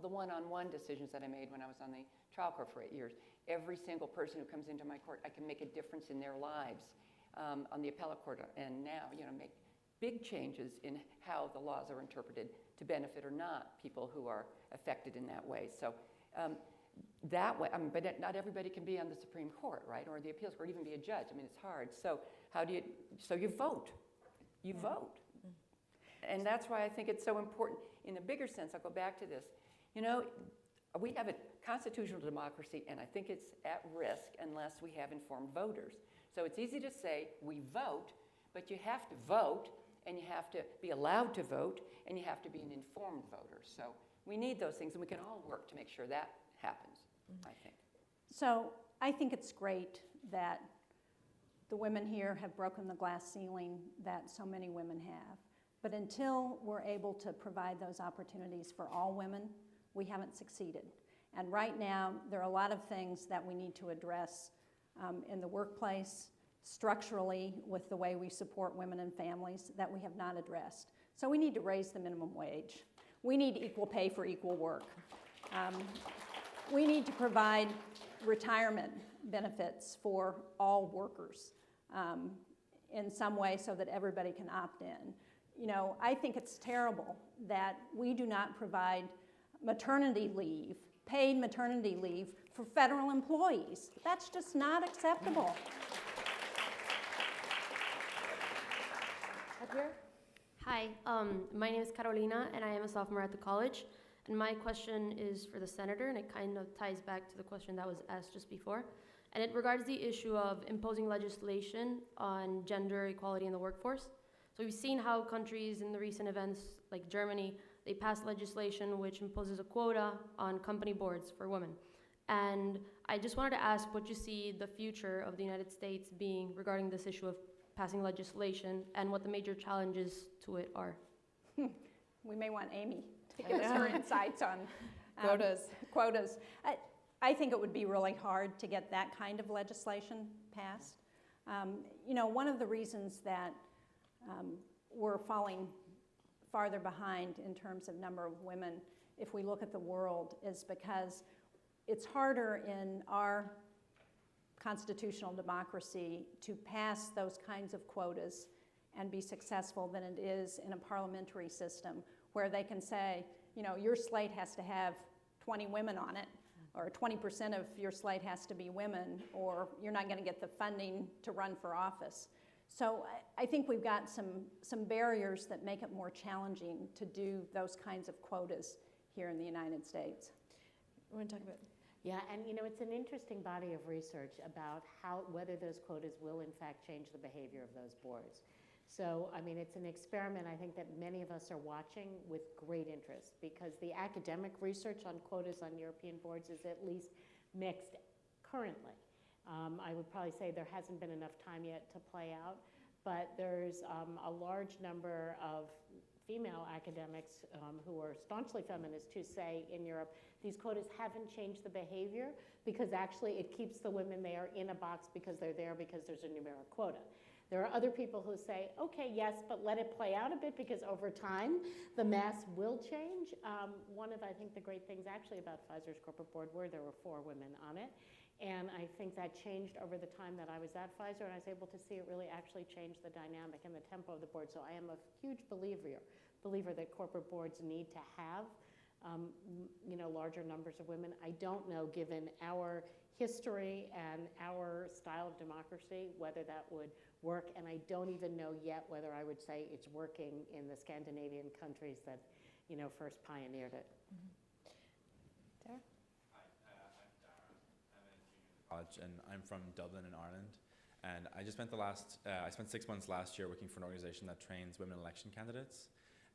the one-on-one decisions that I made when I was on the trial court for 8 years. Every single person who comes into my court, I can make a difference in their lives. On the appellate court, and now, make big changes in how the laws are interpreted to benefit or not people who are affected in that way. So that way, but not everybody can be on the Supreme Court, right, or the appeals court, or even be a judge. I mean, it's hard. So so you vote. You vote. And that's why I think it's so important. In a bigger sense, I'll go back to this. We have a constitutional democracy, and I think it's at risk unless we have informed voters. So it's easy to say we vote, but you have to vote and you have to be allowed to vote, and you have to be an informed voter. So we need those things, and we can all work to make sure that happens, I think. So I think it's great that the women here have broken the glass ceiling that so many women have. But until we're able to provide those opportunities for all women, we haven't succeeded. And right now, there are a lot of things that we need to address in the workplace, structurally, with the way we support women and families, that we have not addressed. So we need to raise the minimum wage. We need equal pay for equal work. We need to provide retirement benefits for all workers in some way so that everybody can opt in. You know, I think it's terrible that we do not provide maternity leave, paid maternity leave for federal employees. That's just not acceptable. Up here? Hi, my name is Carolina, and I am a sophomore at the college. And my question is for the senator, and it kind of ties back to the question that was asked just before. And it regards the issue of imposing legislation on gender equality in the workforce. So we've seen how countries in the recent events, like Germany, they passed legislation which imposes a quota on company boards for women. And I just wanted to ask what you see the future of the United States being regarding this issue of passing legislation and what the major challenges to it are. We may want Amy to give us her insights on Quotas. I think it would be really hard to get that kind of legislation passed. You know, one of the reasons that we're falling farther behind in terms of number of women, if we look at the world, is because it's harder in our constitutional democracy to pass those kinds of quotas and be successful than it is in a parliamentary system where they can say, you know, your slate has to have 20 women on it, or 20% of your slate has to be women, or you're not going to get the funding to run for office. So I think we've got some barriers that make it more challenging to do those kinds of quotas here in the United States. You want to talk about? Yeah, and you know, it's an interesting body of research about whether those quotas will in fact change the behavior of those boards. So, I mean, it's an experiment I think that many of us are watching with great interest, because the academic research on quotas on European boards is at least mixed currently. I would probably say there hasn't been enough time yet to play out, but there's a large number of female academics who are staunchly feminist who say in Europe these quotas haven't changed the behavior, because actually it keeps the women there in a box because they're there because there's a numeric quota. There are other people who say, okay, yes, but let it play out a bit, because over time the mass will change. One of, I think, the great things actually about Pfizer's corporate board were there were 4 women on it. And I think that changed over the time that I was at Pfizer, and I was able to see it really actually change the dynamic and the tempo of the board. So I am a huge believer that corporate boards need to have you know, larger numbers of women. I don't know, given our history and our style of democracy, whether that would work, and I don't even know yet whether I would say it's working in the Scandinavian countries that, you know, first pioneered it. Tara? Hi, I'm Dara. I'm a junior in college, and I'm from Dublin in Ireland. And I just spent I spent 6 months last year working for an organization that trains women election candidates.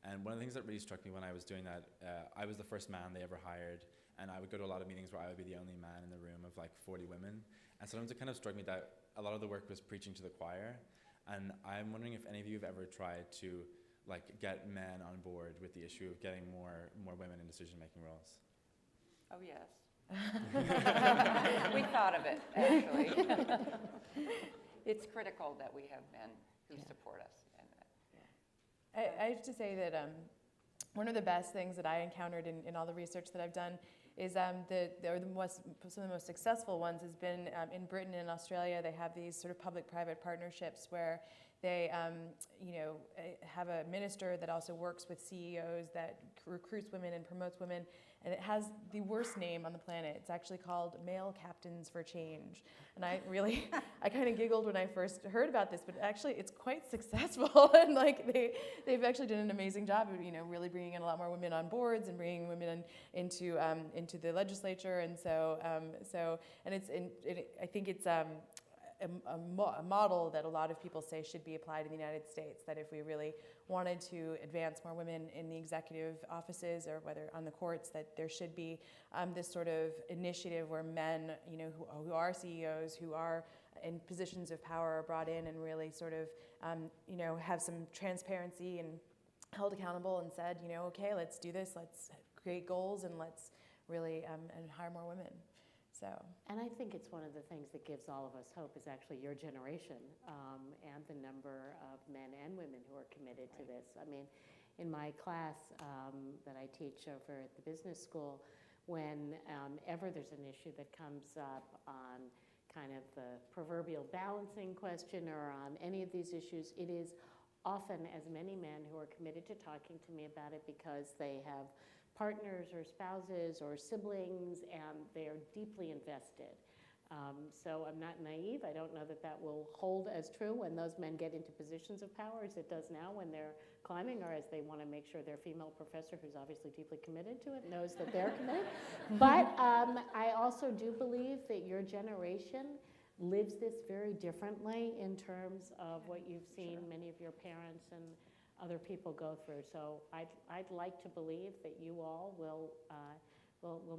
And one of the things that really struck me when I was doing that, I was the first man they ever hired, and I would go to a lot of meetings where I would be the only man in the room of like 40 women. And sometimes it kind of struck me that a lot of the work was preaching to the choir. And I'm wondering if any of you have ever tried to like get men on board with the issue of getting more women in decision-making roles. Oh, yes. We thought of it, actually. It's critical that we have men who support us. I have to say that one of the best things that I encountered in all the research that I've done is some of the most successful ones has been in Britain and Australia. They have these sort of public-private partnerships where they have a minister that also works with CEOs that recruits women and promotes women, and it has the worst name on the planet. It's actually called Male Captains for Change. And I kind of giggled when I first heard about this, but actually it's quite successful. And like they've actually done an amazing job of, you know, really bringing in a lot more women on boards and bringing women into the legislature. And I think it's a model that a lot of people say should be applied in the United States, that if we really wanted to advance more women in the executive offices or whether on the courts, that there should be this sort of initiative where men, who are CEOs, who are in positions of power are brought in and really sort of, have some transparency and held accountable and said, okay, let's do this, let's create goals and let's really and hire more women. So. And I think it's one of the things that gives all of us hope is actually your generation and the number of men and women who are committed to this. I mean, in my class that I teach over at the business school, whenever there's an issue that comes up on kind of the proverbial balancing question or on any of these issues, it is often as many men who are committed to talking to me about it because they have partners or spouses or siblings, and they're deeply invested. So I'm not naive. I don't know that that will hold as true when those men get into positions of power as it does now when they're climbing, or as they want to make sure their female professor, who's obviously deeply committed to it, knows that they're committed. But I also do believe that your generation lives this very differently in terms of what you've seen many of your parents and other people go through. So I'd like to believe that you all will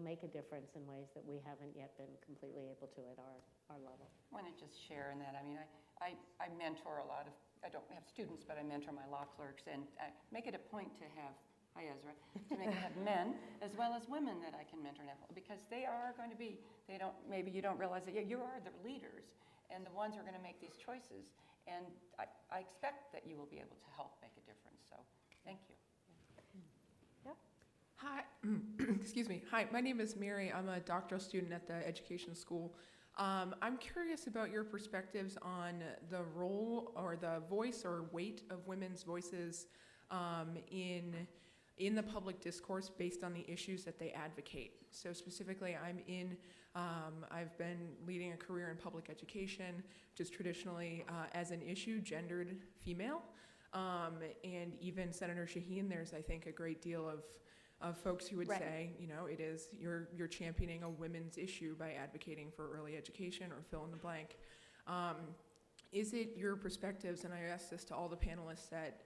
make a difference in ways that we haven't yet been completely able to at our level. I want to just share in that. I mean, I mentor a lot of, I don't have students, but I mentor my law clerks, and I make it a point to have, hi Ezra, to make it have men as well as women that I can mentor now, because they are going to be, maybe you don't realize that, you are the leaders and the ones who are going to make these choices. And I expect that you will be able to help make a difference. So thank you. Yeah. Hi, excuse me. Hi, my name is Mary. I'm a doctoral student at the education school. I'm curious about your perspectives on the role or the voice or weight of women's voices in the public discourse based on the issues that they advocate. So specifically, I've been leading a career in public education, which is traditionally, as an issue, gendered female. And even Senator Shaheen, there's, I think, a great deal of folks who would say, it is, you're championing a women's issue by advocating for early education or fill in the blank. Is it your perspectives, and I ask this to all the panelists, that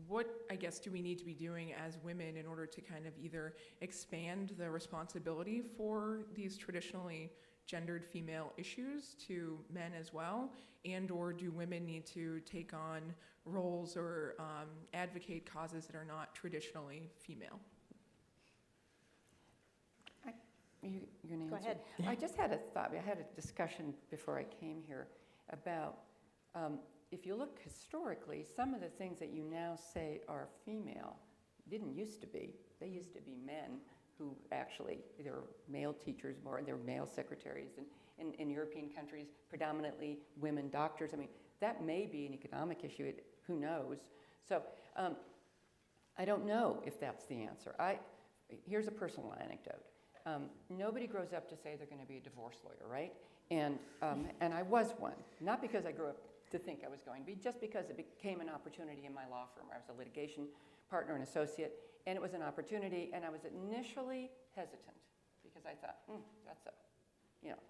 what, I guess, do we need to be doing as women in order to kind of either expand the responsibility for these traditionally gendered female issues to men as well, and or do women need to take on roles or advocate causes that are not traditionally female? You're going to answer? Go ahead. I just had a thought. I had a discussion before I came here about if you look historically, some of the things that you now say are female didn't used to be. They used to be men who actually, there were male teachers more, there were male secretaries. And in European countries, predominantly women doctors. I mean, that may be an economic issue. Who knows? So I don't know if that's the answer. Here's a personal anecdote. Nobody grows up to say they're going to be a divorce lawyer, right? And I was one, not because I grew up to think I was going to be, just because it became an opportunity in my law firm. I was a litigation partner and associate, and it was an opportunity, and I was initially hesitant because I thought,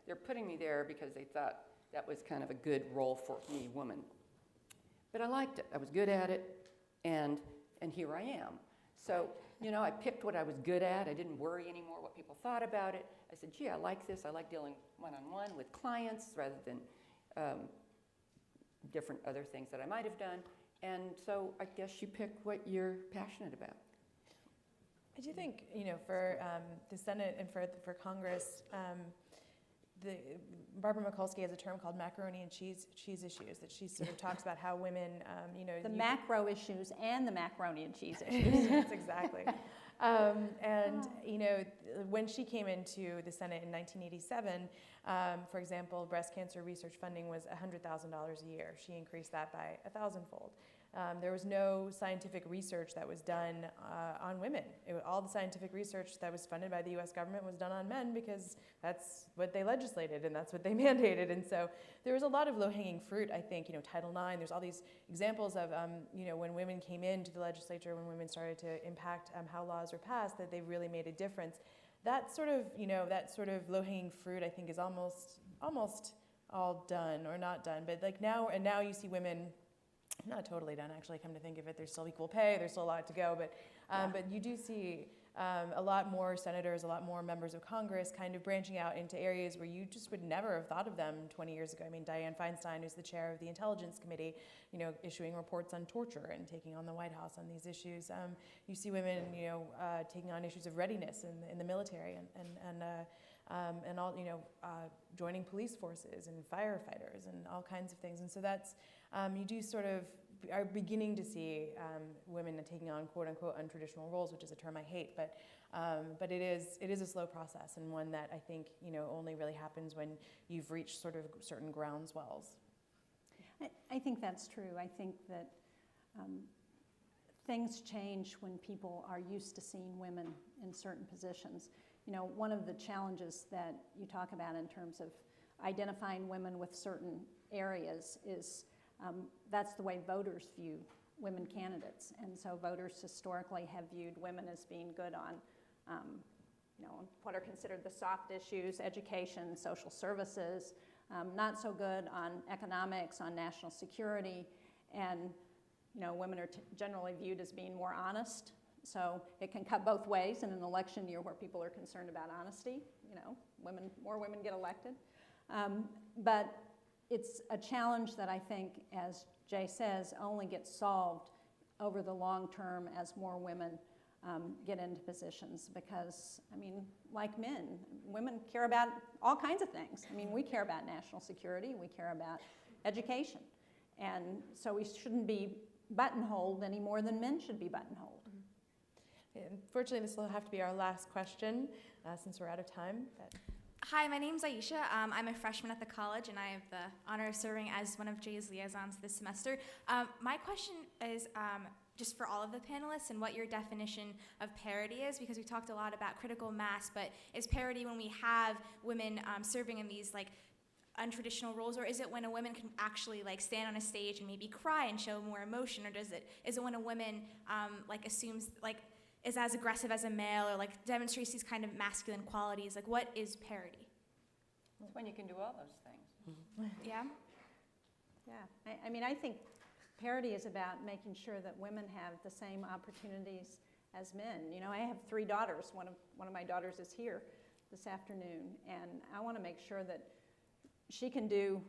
they're putting me there because they thought that was kind of a good role for me, woman. But I liked it. I was good at it, and here I am. So, I picked what I was good at. I didn't worry anymore what people thought about it. I said, gee, I like this. I like dealing one-on-one with clients rather than different other things that I might have done. And so I guess you pick what you're passionate about. I do think, for the Senate and for Congress, Barbara Mikulski has a term called macaroni and cheese issues, that she sort of talks about how women, the macro issues and the macaroni and cheese issues. Yes, exactly. When she came into the Senate in 1987, for example, breast cancer research funding was $100,000 a year. She increased that by 1,000-fold. There was no scientific research that was done on women. All the scientific research that was funded by the U.S. government was done on men because that's what they legislated and that's what they mandated. And so there was a lot of low-hanging fruit, I think. Toutle IX, there's all these examples of, when women came into the legislature, when women started to impact how laws were passed, that they really made a difference. That sort of low-hanging fruit, I think, is almost all done or not done, but like now you see women, not totally done actually, come to think of it, there's still equal pay, there's still a lot to go, but you do see a lot more senators, a lot more members of Congress kind of branching out into areas where you just would never have thought of them 20 years ago. I mean, Dianne Feinstein, who's the chair of the Intelligence Committee, issuing reports on torture and taking on the White House on these issues. You see women, taking on issues of readiness in the military and all, joining police forces and firefighters and all kinds of things. And so that's, you do sort of are beginning to see women taking on quote unquote untraditional roles, which is a term I hate, but it is a slow process, and one that I think only really happens when you've reached sort of certain groundswells. I think that's true. I think that things change when people are used to seeing women in certain positions. One of the challenges that you talk about in terms of identifying women with certain areas is that's the way voters view women candidates. And so voters historically have viewed women as being good on, what are considered the soft issues, education, social services, not so good on economics, on national security, and women are generally viewed as being more honest. So it can cut both ways in an election year where people are concerned about honesty. More women get elected. But it's a challenge that I think, as Jay says, only gets solved over the long term as more women get into positions, because, like men, women care about all kinds of things. We care about national security, we care about education, and so we shouldn't be buttonholed any more than men should be buttonholed. Unfortunately, this will have to be our last question since we're out of time. Hi, my name's Aisha. I'm a freshman at the college, and I have the honor of serving as one of Jay's liaisons this semester. My question is just for all of the panelists, and what your definition of parity is, because we talked a lot about critical mass, but is parity when we have women serving in these untraditional roles, or is it when a woman can actually stand on a stage and maybe cry and show more emotion, or is it when a woman assumes is as aggressive as a male, or demonstrates these kind of masculine qualities? What is parity? It's when you can do all those things. Yeah? Yeah, I think parity is about making sure that women have the same opportunities as men. I have 3 daughters. One of my daughters is here this afternoon, and I want to make sure that she can do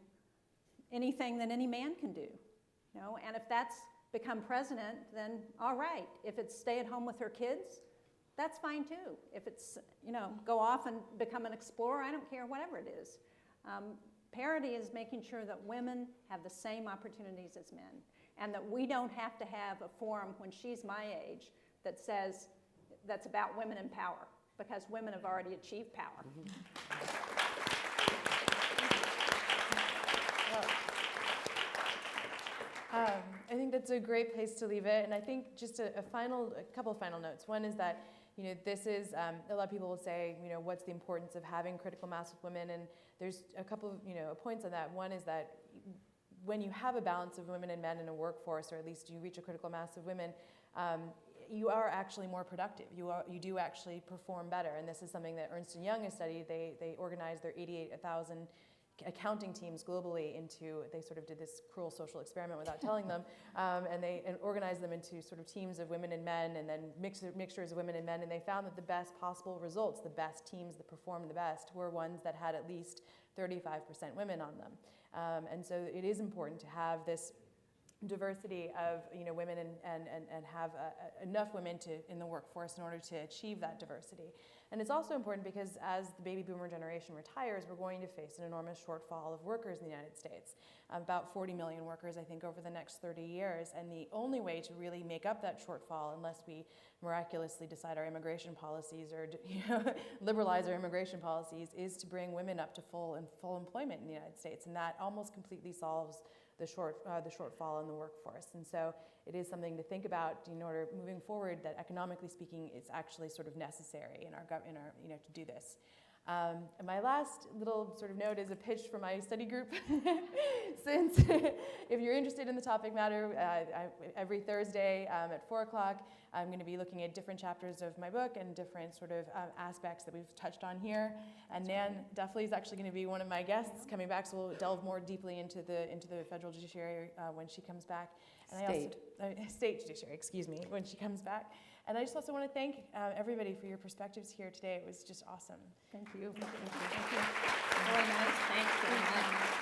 anything that any man can do. And if that's become president, then all right. If it's stay at home with her kids, that's fine too. If it's, go off and become an explorer, I don't care, whatever it is. Parity is making sure that women have the same opportunities as men, and that we don't have to have a forum when she's my age that says that's about women in power, because women have already achieved power. I think that's a great place to leave it, and I think just a couple of final notes. One is that this is a lot of people will say, what's the importance of having critical mass with women, and there's a couple of points on that. One is that when you have a balance of women and men in a workforce, or at least you reach a critical mass of women, you are actually more productive. You do actually perform better, and this is something that Ernst & Young has studied. They organized their 88,000 accounting teams globally they sort of did this cruel social experiment without telling them, and organized them into sort of teams of women and men, and then mixtures of women and men, and they found that the best possible results, the best teams that performed the best, were ones that had at least 35% women on them. And so it is important to have this diversity of women and have enough women in the workforce in order to achieve that diversity. And it's also important because as the baby boomer generation retires, we're going to face an enormous shortfall of workers in the United States. About 40 million workers, I think, over the next 30 years. And the only way to really make up that shortfall, unless we miraculously decide our immigration policies or liberalize our immigration policies, is to bring women up to full employment in the United States. And that almost completely solves the shortfall in the workforce. And so it is something to think about in order moving forward, that economically speaking, it's actually sort of necessary in our to do this. And my last little sort of note is a pitch for my study group. Since if you're interested in the topic matter, every Thursday at 4 o'clock, I'm going to be looking at different chapters of my book and different sort of aspects that we've touched on here. And Nandefley is actually going to be one of my guests coming back, so we'll delve more deeply into the federal judiciary when she comes back. And state judiciary, excuse me, when she comes back. And I just also want to thank everybody for your perspectives here today. It was just awesome. Thank you. Thank you. Really nice. Thanks very much.